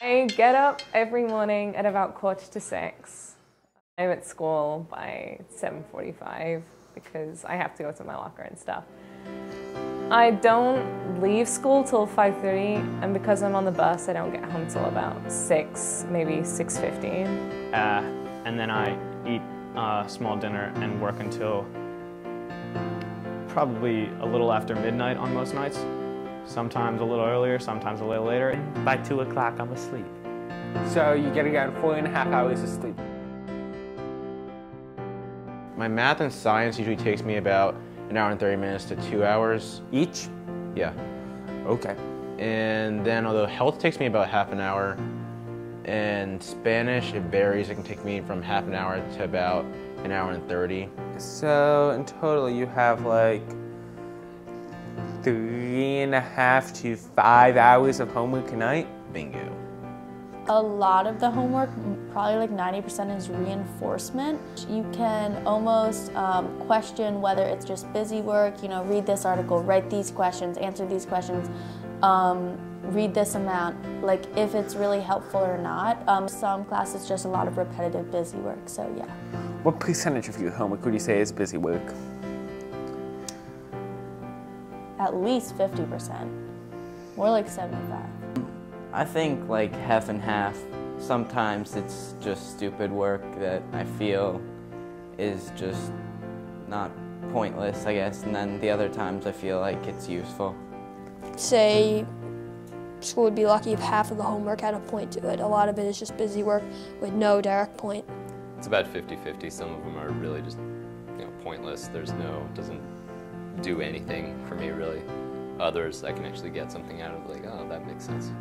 I get up every morning at about 5:45. I'm at school by 7:45 because I have to go to my locker and stuff. I don't leave school till 5:30, and because I'm on the bus, I don't get home till about 6, maybe 6:15. And then I eat a small dinner and work until probably a little after midnight on most nights. Sometimes a little earlier, sometimes a little later. By 2 o'clock, I'm asleep. So you're getting around 4.5 hours of sleep. My math and science usually takes me about an hour and 30 minutes to 2 hours. Each? Yeah. Okay. And then although health takes me about half an hour, and Spanish, it varies. It can take me from half an hour to about an hour and 30. So in total you have like 3.5 to 5 hours of homework a night? Bingo. A lot of the homework, probably like 90%, is reinforcement. You can almost question whether it's just busy work, you know, read this article, write these questions, answer these questions, read this amount, like if it's really helpful or not. Some classes just a lot of repetitive busy work, so yeah. What percentage of your homework would you say is busy work? At least 50%, more like 75. I think like half and half. Sometimes it's just stupid work that I feel is just not pointless, I guess, and then the other times I feel like it's useful. Say school would be lucky if half of the homework had a point to it. A lot of it is just busy work with no direct point. It's about 50-50. Some of them are really just, pointless. Doesn't do anything for me really. Others I can actually get something out of, like, oh, that makes sense.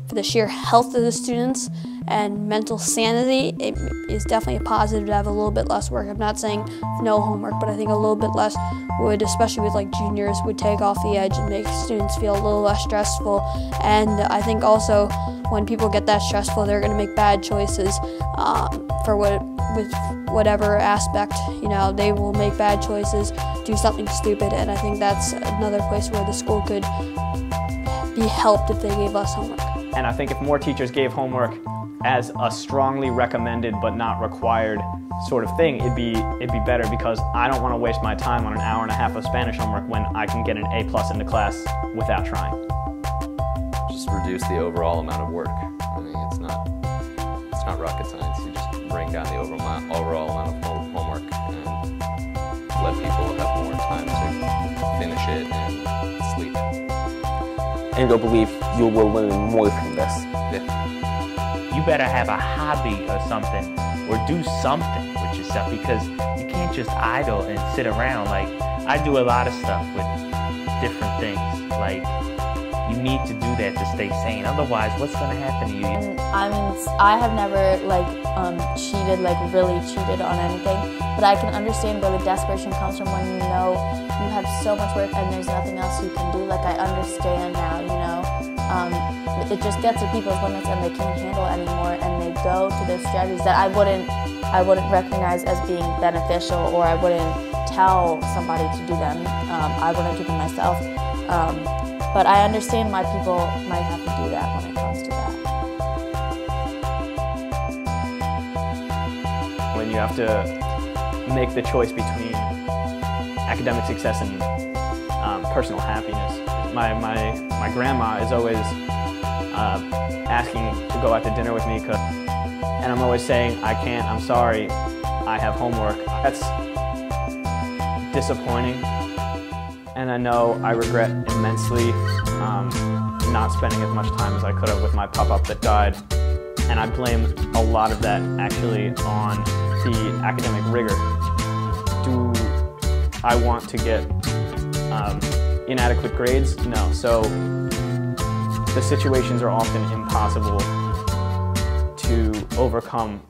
For the sheer health of the students and mental sanity, it is definitely a positive to have a little bit less work. I'm not saying no homework, but I think a little bit less would, especially with like juniors, would take off the edge and make students feel a little less stressful. And I think also when people get that stressful, they're going to make bad choices with whatever aspect. They will make bad choices, do something stupid, and I think that's another place where the school could be helped if they gave us homework. And I think if more teachers gave homework as a strongly recommended but not required sort of thing, it'd be better, because I don't want to waste my time on an hour and a half of Spanish homework when I can get an A+ into class without trying. Just reduce the overall amount of work. I mean, it's not rocket science. You just bring down the overall amount of homework and let people have more time to finish it and sleep. And you'll believe you will learn more from this. Yeah. You better have a hobby or something, or do something with yourself, because you can't just idle and sit around. Like, I do a lot of stuff with different things. Like, you need to do that to stay sane. Otherwise, what's going to happen to you? I have never really cheated on anything, but I can understand where the desperation comes from when you know you have so much work and there's nothing else you can do. Like, I understand now, it just gets to people's limits and they can't handle it anymore, and they go to those strategies that I wouldn't recognize as being beneficial, or I wouldn't tell somebody to do them. I wouldn't do them myself. But I understand why people might have to do that when it comes to that. When you have to make the choice between academic success and personal happiness. My grandma is always asking to go out to dinner with me, and I'm always saying, I can't, I'm sorry, I have homework. That's disappointing, and I know I regret immensely not spending as much time as I could have with my pop-up that died, and I blame a lot of that actually on the academic rigor. Do I want to get inadequate grades? No. So the situations are often impossible to overcome